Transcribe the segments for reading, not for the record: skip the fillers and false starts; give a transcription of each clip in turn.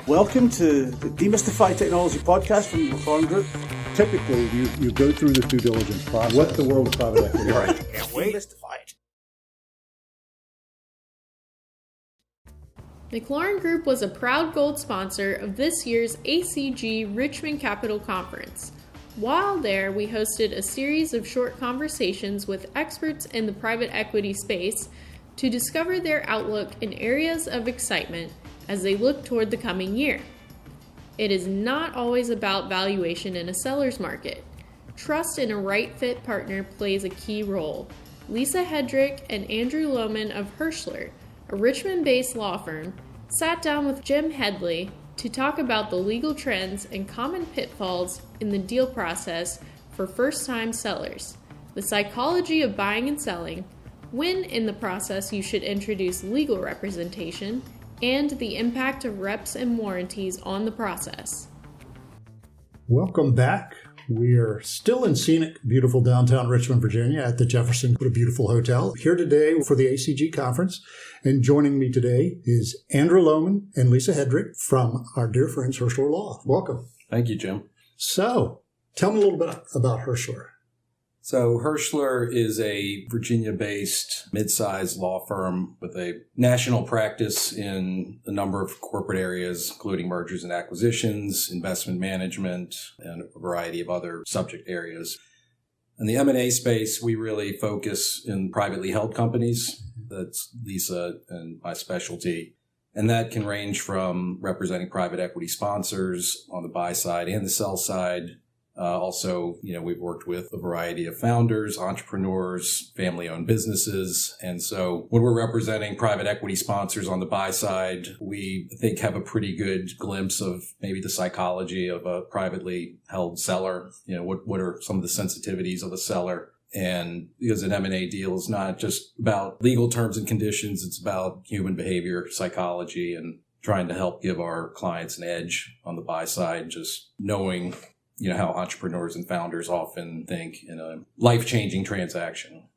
Welcome to the Demystifying Technology podcast from the MacLaurin Group. Typically, you go through the due diligence process. What the world of private equity? Right. Can't wait. Demystify it. MacLaurin Group was a proud gold sponsor of this year's ACG Richmond Capital Conference. While there, we hosted a series of short conversations with experts in the private equity space to discover their outlook in areas of excitement as they look toward the coming year. It is not always about valuation in a seller's market. Trust in a right fit partner plays a key role. Lisa Hedrick and Andrew Lohmann of Hirschler, a Richmond-based law firm, sat down with Jim Headley to talk about the legal trends and common pitfalls in the deal process for first-time sellers, the psychology of buying and selling, when in the process you should introduce legal representation, and the impact of reps and warranties on the process. Welcome back. We are still in scenic, beautiful downtown Richmond, Virginia at the Jefferson, what a beautiful hotel. Here today for the ACG conference. And joining me today is Andrew Lohmann and Lisa Hedrick from our dear friends Hirschler Law. Welcome. Thank you, Jim. So, tell me a little bit about Hirschler. So Hirschler is a Virginia-based mid-sized law firm with a national practice in a number of corporate areas, including mergers and acquisitions, investment management, and a variety of other subject areas. In the M&A space, we really focus in privately held companies. That's Lisa and my specialty. And that can range from representing private equity sponsors on the buy side and the sell side. Also, we've worked with a variety of founders, entrepreneurs, family-owned businesses. And so when we're representing private equity sponsors on the buy side, we think have a pretty good glimpse of maybe the psychology of a privately held seller. What are some of the sensitivities of a seller? And because an M&A deal is not just about legal terms and conditions, it's about human behavior, psychology, and trying to help give our clients an edge on the buy side, just knowing how entrepreneurs and founders often think in a life-changing transaction.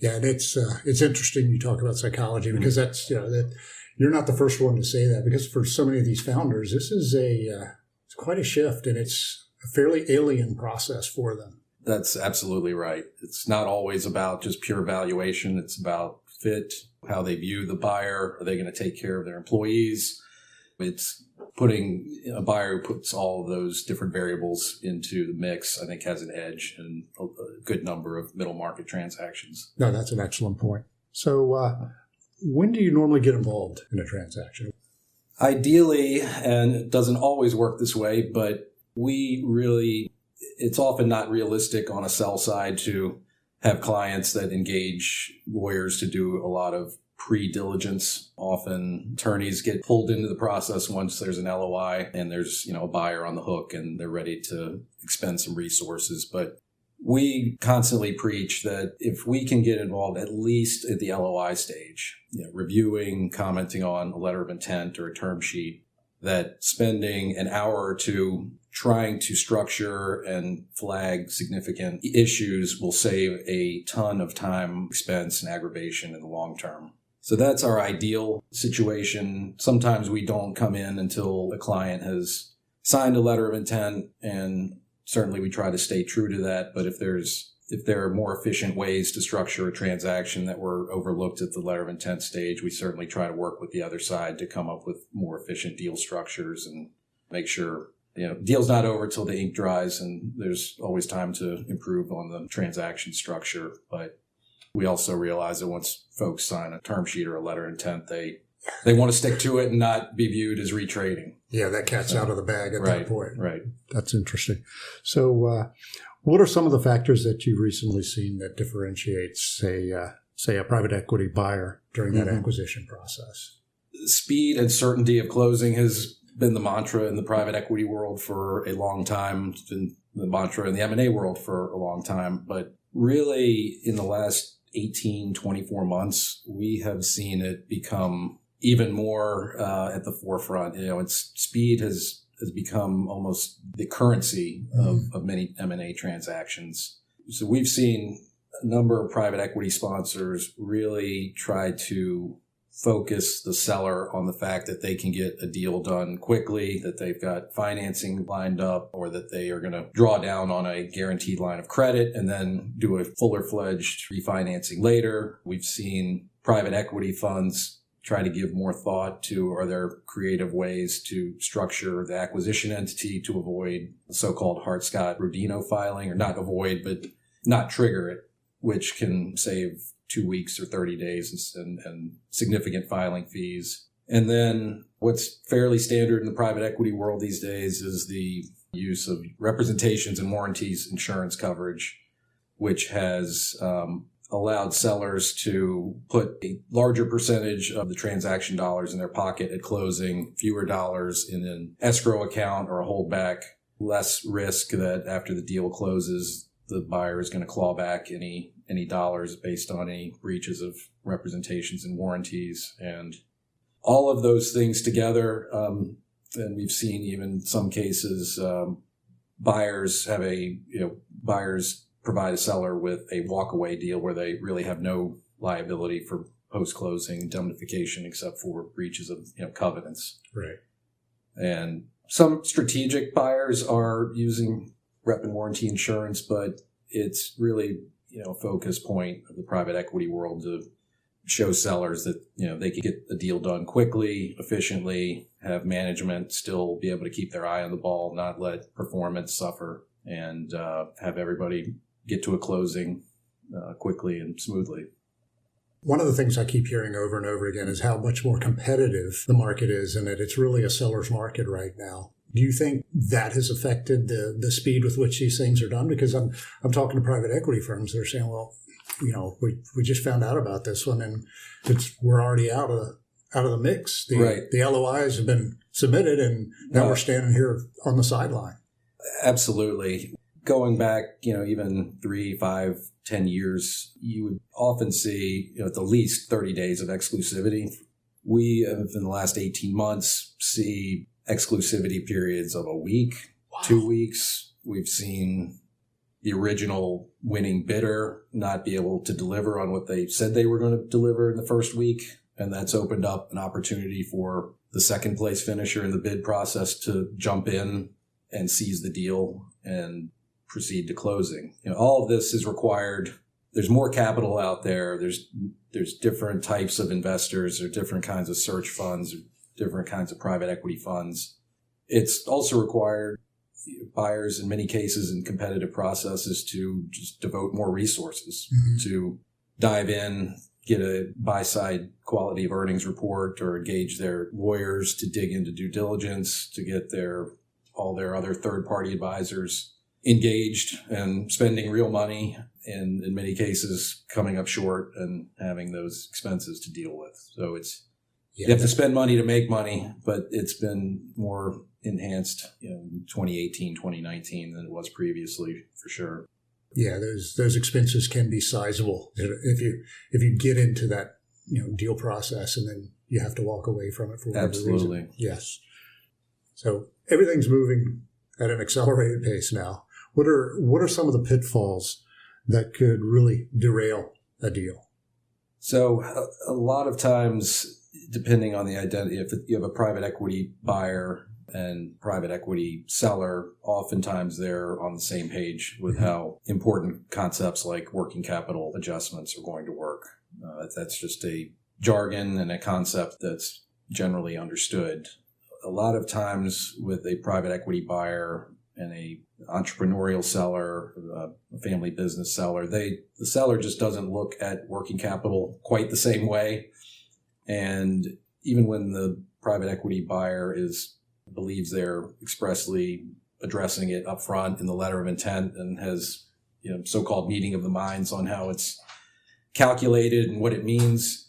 Yeah, and it's interesting you talk about psychology because that's, that you're not the first one to say that, because for so many of these founders, this is it's quite a shift, and it's a fairly alien process for them. That's absolutely right. It's not always about just pure valuation. It's about fit, how they view the buyer. Are they going to take care of their employees? It's putting a buyer who puts all of those different variables into the mix, I think, has an edge in a good number of middle market transactions. No, that's an excellent point. So when do you normally get involved in a transaction? Ideally, and it doesn't always work this way, but it's often not realistic on a sell side to have clients that engage lawyers to do a lot of pre-diligence. Often attorneys get pulled into the process once there's an LOI and there's, a buyer on the hook and they're ready to expend some resources. But we constantly preach that if we can get involved at least at the LOI stage, reviewing, commenting on a letter of intent or a term sheet, that spending an hour or two trying to structure and flag significant issues will save a ton of time, expense, and aggravation in the long term. So that's our ideal situation. Sometimes we don't come in until the client has signed a letter of intent, and certainly we try to stay true to that. But if there are more efficient ways to structure a transaction that were overlooked at the letter of intent stage, we certainly try to work with the other side to come up with more efficient deal structures and make sure deal's not over till the ink dries, and there's always time to improve on the transaction structure. But we also realize that once folks sign a term sheet or a letter of intent, they want to stick to it and not be viewed as retrading. Yeah, that cat's out of the bag at that point. Right. That's interesting. So what are some of the factors that you've recently seen that differentiates, say a private equity buyer during that acquisition process? Speed and certainty of closing has been the mantra in the private equity world for a long time. It's been the mantra in the M&A world for a long time. But really, in the last 18, 24 months, we have seen it become even more at the forefront. Speed has become almost the currency of many M&A transactions. So we've seen a number of private equity sponsors really try to focus the seller on the fact that they can get a deal done quickly, that they've got financing lined up, or that they are going to draw down on a guaranteed line of credit and then do a fuller-fledged refinancing later. We've seen private equity funds try to give more thought to, are there creative ways to structure the acquisition entity to avoid the so-called Hart-Scott-Rodino filing, or not avoid, but not trigger it, which can save 2 weeks or 30 days and significant filing fees. And then what's fairly standard in the private equity world these days is the use of representations and warranties insurance coverage, which has allowed sellers to put a larger percentage of the transaction dollars in their pocket at closing, fewer dollars in an escrow account or a holdback, less risk that after the deal closes, the buyer is going to claw back any dollars based on any breaches of representations and warranties. And all of those things together, and we've seen even some cases, buyers provide a seller with a walk-away deal where they really have no liability for post-closing indemnification except for breaches of covenants. Right. And some strategic buyers are using rep and warranty insurance, but it's really a focus point of the private equity world to show sellers that they can get a deal done quickly, efficiently, have management still be able to keep their eye on the ball, not let performance suffer, and have everybody get to a closing quickly and smoothly. One of the things I keep hearing over and over again is how much more competitive the market is, and that it's really a seller's market right now. Do you think that has affected the speed with which these things are done? Because I'm talking to private equity firms that are saying, well, we just found out about this one, and we're already out of the mix. The LOIs have been submitted, and now we're standing here on the sideline. Absolutely. Going back, even 3, 5, 10 years, you would often see, at the least 30 days of exclusivity. We have, in the last 18 months, see exclusivity periods of a week, 2 weeks. We've seen the original winning bidder not be able to deliver on what they said they were going to deliver in the first week. And that's opened up an opportunity for the second place finisher in the bid process to jump in and seize the deal and proceed to closing. All of this is required. There's more capital out there. There's different types of investors, or different kinds of search funds, or different kinds of private equity funds. It's also required buyers in many cases in competitive processes to just devote more resources to dive in, get a buy-side quality of earnings report, or engage their lawyers to dig into due diligence, to get all their other third-party advisors engaged and spending real money, and in many cases coming up short and having those expenses to deal with. So you have to spend money to make money, but it's been more enhanced in 2018, 2019 than it was previously, for sure. Yeah, those expenses can be sizable if you get into that deal process, and then you have to walk away from it for whatever Absolutely. reason. Yes. So everything's moving at an accelerated pace now. What are some of the pitfalls that could really derail a deal? So a lot of times, depending on the identity, if you have a private equity buyer and private equity seller, oftentimes they're on the same page with how important concepts like working capital adjustments are going to work. That's just a jargon and a concept that's generally understood. A lot of times with a private equity buyer and a entrepreneurial seller, a family business seller, the seller just doesn't look at working capital quite the same way. And even when the private equity buyer believes they're expressly addressing it up front in the letter of intent and has so-called meeting of the minds on how it's calculated and what it means,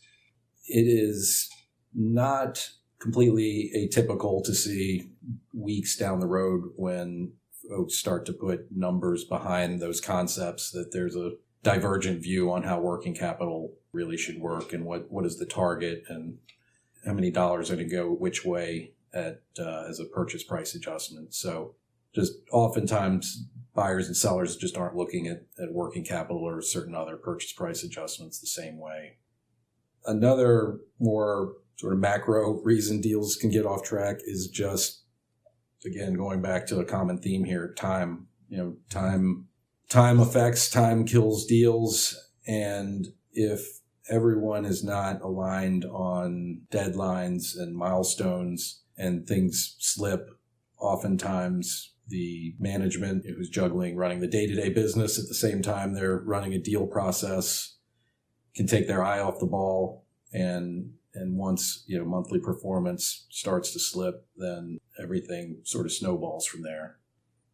it is not completely atypical to see weeks down the road when folks start to put numbers behind those concepts, that there's a divergent view on how working capital really should work, and what is the target, and how many dollars are going to go which way as a purchase price adjustment. So just oftentimes buyers and sellers just aren't looking at working capital or certain other purchase price adjustments the same way. Another more sort of macro reason deals can get off track is just, again, going back to a common theme here, time. Time affects, time kills deals. And if everyone is not aligned on deadlines and milestones and things slip, oftentimes the management who's juggling running the day-to-day business at the same time they're running a deal process can take their eye off the ball. And once, monthly performance starts to slip, then everything sort of snowballs from there.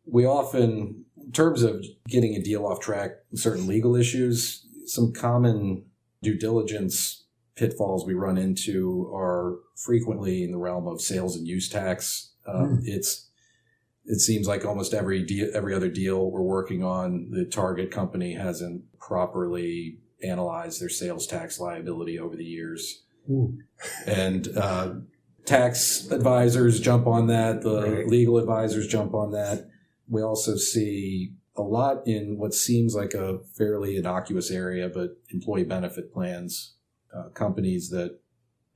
We often, in terms of getting a deal off track, certain legal issues, some common due diligence pitfalls we run into are frequently in the realm of sales and use tax. It seems like almost every other deal we're working on, the target company hasn't properly analyzed their sales tax liability over the years. Ooh. And tax advisors jump on that. The legal advisors jump on that. We also see a lot in what seems like a fairly innocuous area, but employee benefit plans, companies that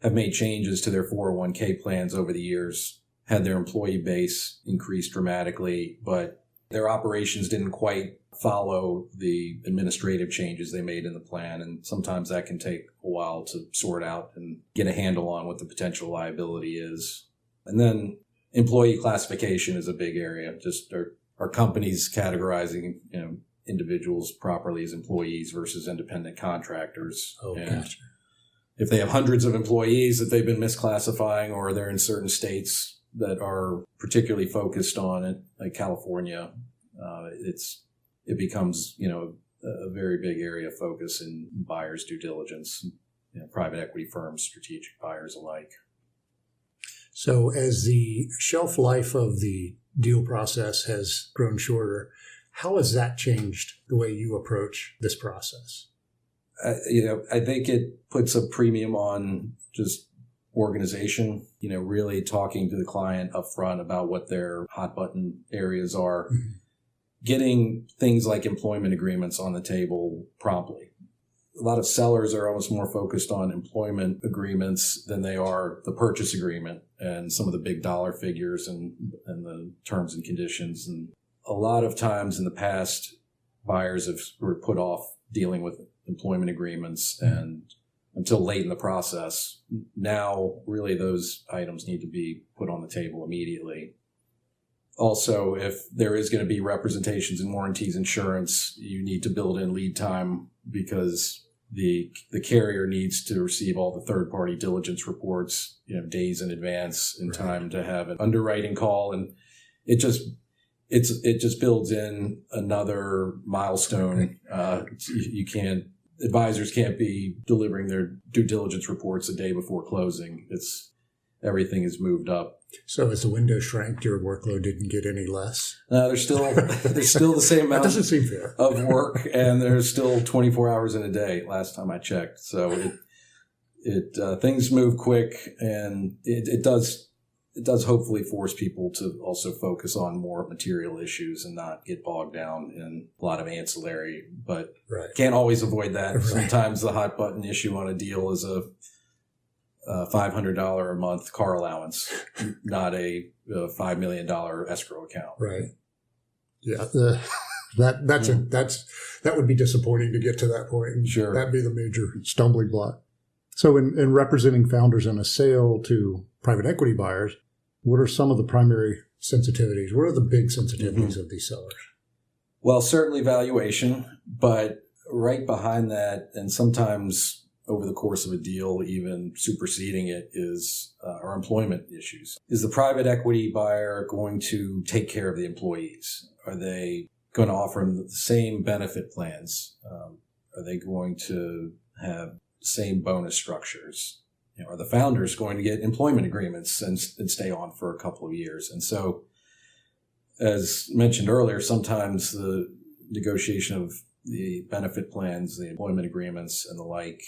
have made changes to their 401k plans over the years, had their employee base increase dramatically, but their operations didn't quite follow the administrative changes they made in the plan. And sometimes that can take a while to sort out and get a handle on what the potential liability is. And then employee classification is a big area. Just are companies categorizing, individuals properly as employees versus independent contractors? Oh, and gotcha. If they have hundreds of employees that they've been misclassifying, or they're in certain states that are particularly focused on it, like California, it becomes, a very big area of focus in buyers' due diligence, private equity firms, strategic buyers alike. So as the shelf life of the deal process has grown shorter, how has that changed the way you approach this process? I think it puts a premium on just organization, really talking to the client up front about what their hot button areas are, getting things like employment agreements on the table promptly. A lot of sellers are almost more focused on employment agreements than they are the purchase agreement and some of the big dollar figures and the terms and conditions. And a lot of times in the past, buyers were put off dealing with employment agreements and until late in the process. Now, really, those items need to be put on the table immediately. Also, if there is going to be representations and warranties insurance, you need to build in lead time because the carrier needs to receive all the third-party diligence reports, days in advance in time to have an underwriting call. And it just builds in another milestone. Advisors can't be delivering their due diligence reports a day before closing. Everything is moved up. So as the window shrank, your workload didn't get any less? There's still the same amount that doesn't seem fair. of work, and there's still 24 hours in a day last time I checked. So things move quick, and it does hopefully force people to also focus on more material issues and not get bogged down in a lot of ancillary, but can't always avoid that. Right. Sometimes the hot button issue on a deal is a $500 a month car allowance, not a $5 million escrow account. Right. Yeah. That would be disappointing to get to that point. And sure. That'd be the major stumbling block. So in representing founders in a sale to private equity buyers, what are some of the primary sensitivities? What are the big sensitivities of these sellers? Well, certainly valuation, but right behind that, and sometimes over the course of a deal, even superseding it, is our employment issues. Is the private equity buyer going to take care of the employees? Are they going to offer them the same benefit plans? Are they going to have the same bonus structures? Are the founders going to get employment agreements and stay on for a couple of years? And so, as mentioned earlier, sometimes the negotiation of the benefit plans, the employment agreements, and the like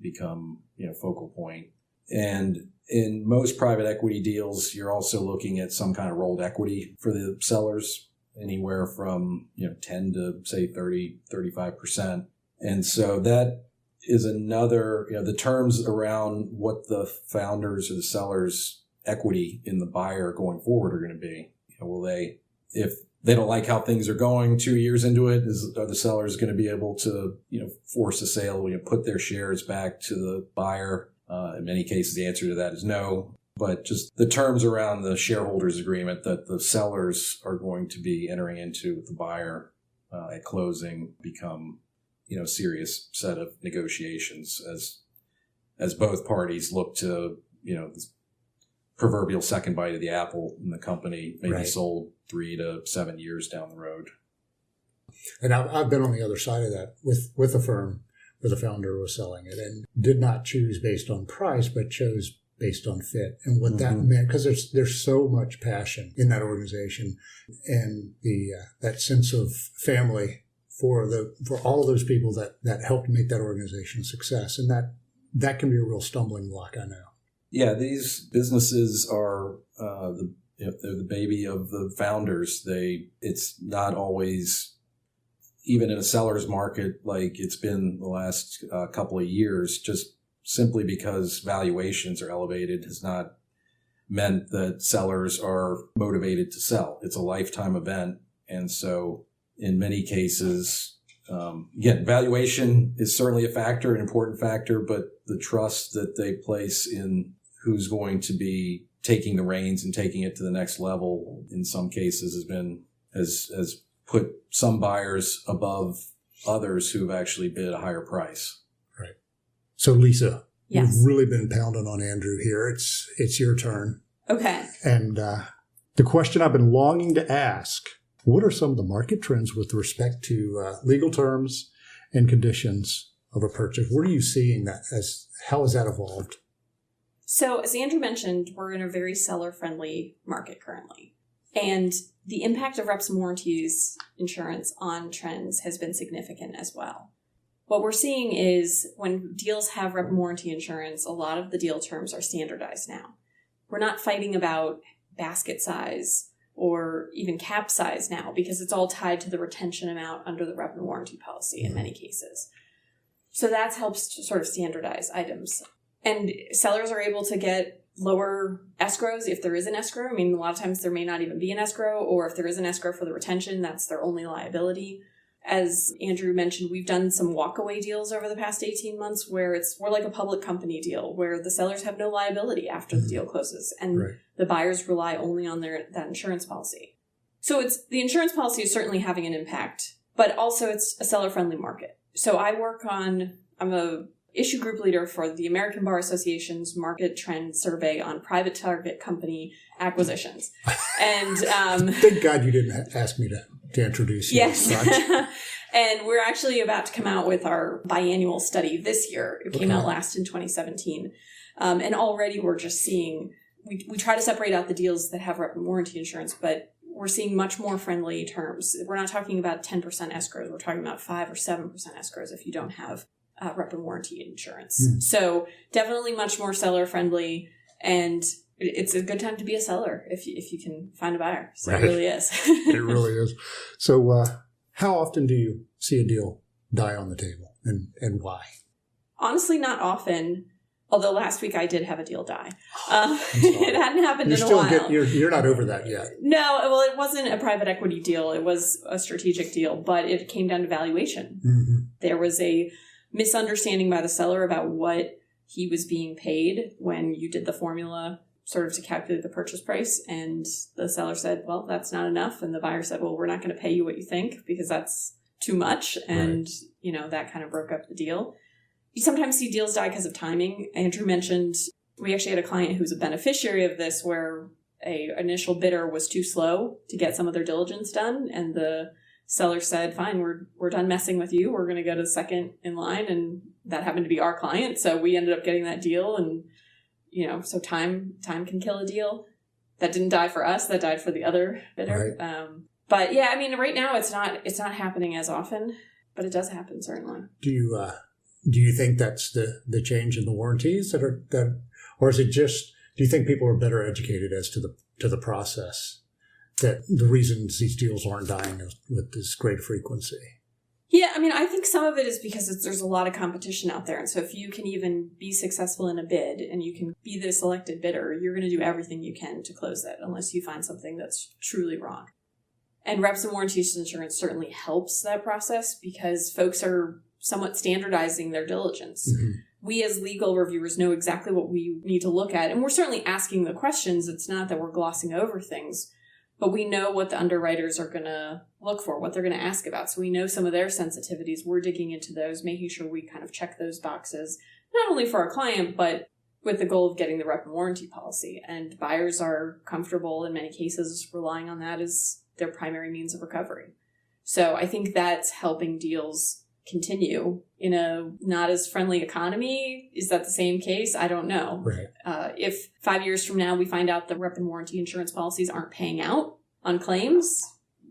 become focal point. And in most private equity deals, you're also looking at some kind of rolled equity for the sellers, anywhere from 10 to say 30, 35%. And so that is another, the terms around what the founders or the sellers' equity in the buyer going forward are going to be. Will they, if they don't like how things are going 2 years into it, are the sellers going to be able to, force a sale, put their shares back to the buyer? In many cases, the answer to that is no. But just the terms around the shareholders agreement that the sellers are going to be entering into with the buyer at closing become, a serious set of negotiations as both parties look to, the proverbial second bite of the apple, and the company may be sold 3 to 7 years down the road. And I've been on the other side of that with a firm where the founder was selling it and did not choose based on price, but chose based on fit and what that meant, because there's so much passion in that organization and the that sense of family for all of those people that helped make that organization a success, and that can be a real stumbling block, I know. Yeah, these businesses are they're the baby of the founders. It's not always, even in a seller's market like it's been the last couple of years, just simply because valuations are elevated has not meant that sellers are motivated to sell. It's a lifetime event. And so in many cases, again, valuation is certainly a factor, an important factor, but the trust that they place in who's going to be taking the reins and taking it to the next level in some cases has put some buyers above others who've actually bid a higher price. Right. So Lisa, yes. We've really been pounding on Andrew here. It's your turn. Okay. And the question I've been longing to ask, what are some of the market trends with respect to legal terms and conditions of a purchase? What are you seeing how has that evolved? So as Andrew mentioned, we're in a very seller-friendly market currently. And the impact of reps and warranties insurance on trends has been significant as well. What we're seeing is when deals have rep and warranty insurance, a lot of the deal terms are standardized now. We're not fighting about basket size or even cap size now because it's all tied to the retention amount under the rep and warranty policy in many cases. So that helps to sort of standardize items. And sellers are able to get lower escrows if there is an escrow. I mean, a lot of times there may not even be an escrow, or if there is an escrow for the retention, that's their only liability. As Andrew mentioned, we've done some walkaway deals over the past 18 months where we're like a public company deal where the sellers have no liability after the deal closes and the buyers rely only on that insurance policy. So the insurance policy is certainly having an impact, but also it's a seller-friendly market. So I'm a issue group leader for the American Bar Association's market trend survey on private target company acquisitions. And thank God you didn't ask me to introduce you. Yes. And we're actually about to come out with our biannual study this year. It came out last in 2017. And already we're just seeing, we try to separate out the deals that have rep and warranty insurance, but we're seeing much more friendly terms. We're not talking about 10% escrows. We're talking about 5 or 7% escrows if you don't have rep and warranty insurance. So definitely much more seller friendly, and it's a good time to be a seller if you can find a buyer. So It really is. It really is. So how often do you see a deal die on the table, and why? Honestly, not often. Although last week I did have a deal die. It hadn't happened in a while. You're not over that yet. No, well, it wasn't a private equity deal. It was a strategic deal, but it came down to valuation. Mm-hmm. There was a misunderstanding by the seller about what he was being paid when you did the formula sort of to calculate the purchase price. And the seller said, well, that's not enough. And the buyer said, well, we're not going to pay you what you think because that's too much. And, that kind of broke up the deal. You sometimes see deals die because of timing. Andrew mentioned we actually had a client who's a beneficiary of this where an initial bidder was too slow to get some of their diligence done. And the seller said, fine, we're done messing with you. We're going to go to the second in line. And that happened to be our client. So we ended up getting that deal. And, so time can kill a deal. That didn't die for us. That died for the other bidder. Right. But yeah, I mean, right now it's not happening as often, but it does happen certainly. Do you think that's the change in the warranties or is it just, do you think people are better educated as to the process? That the reasons these deals aren't dying with this great frequency? Yeah, I mean, I think some of it is because there's a lot of competition out there. And so if you can even be successful in a bid and you can be the selected bidder, you're going to do everything you can to close it unless you find something that's truly wrong. And reps and warranties insurance certainly helps that process because folks are somewhat standardizing their diligence. Mm-hmm. We as legal reviewers know exactly what we need to look at. And we're certainly asking the questions. It's not that we're glossing over things. But we know what the underwriters are going to look for, what they're going to ask about. So we know some of their sensitivities. We're digging into those, making sure we kind of check those boxes, not only for our client, but with the goal of getting the rep and warranty policy. And buyers are comfortable in many cases relying on that as their primary means of recovery. So I think that's helping deals continue in a not as friendly economy. Is that the same case? I don't know. Right. If 5 years from now we find out the rep and warranty insurance policies aren't paying out on claims,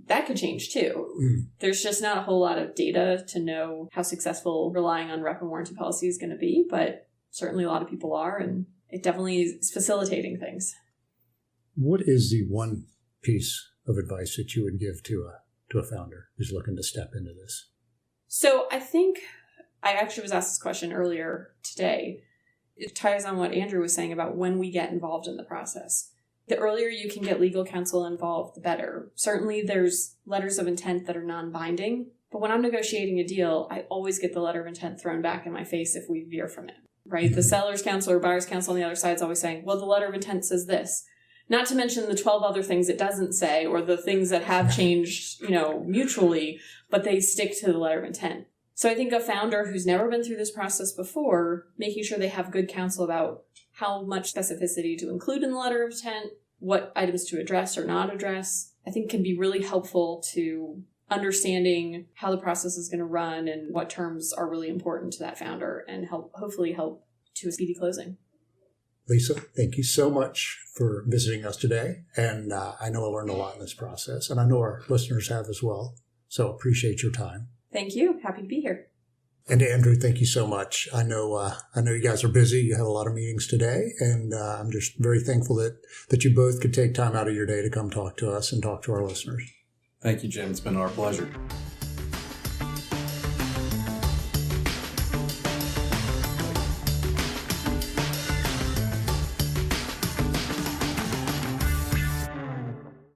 that could change too. Mm. There's just not a whole lot of data to know how successful relying on rep and warranty policy is going to be, but certainly a lot of people are, and it definitely is facilitating things. What is the one piece of advice that you would give to a founder who's looking to step into this? So I think I actually was asked this question earlier today. It ties on what Andrew was saying about when we get involved in the process. The earlier you can get legal counsel involved, the better. Certainly there's letters of intent that are non-binding, but when I'm negotiating a deal, I always get the letter of intent thrown back in my face if we veer from it, right? The seller's counsel or buyer's counsel on the other side is always saying, well, the letter of intent says this. Not to mention the 12 other things it doesn't say or the things that have changed, mutually, but they stick to the letter of intent. So I think a founder who's never been through this process before, making sure they have good counsel about how much specificity to include in the letter of intent, what items to address or not address, I think can be really helpful to understanding how the process is going to run and what terms are really important to that founder and hopefully help to a speedy closing. Lisa, thank you so much for visiting us today. And I know I learned a lot in this process, and I know our listeners have as well. So appreciate your time. Thank you. Happy to be here. And Andrew, thank you so much. I know you guys are busy. You have a lot of meetings today, and I'm just very thankful that you both could take time out of your day to come talk to us and talk to our listeners. Thank you, Jim. It's been our pleasure.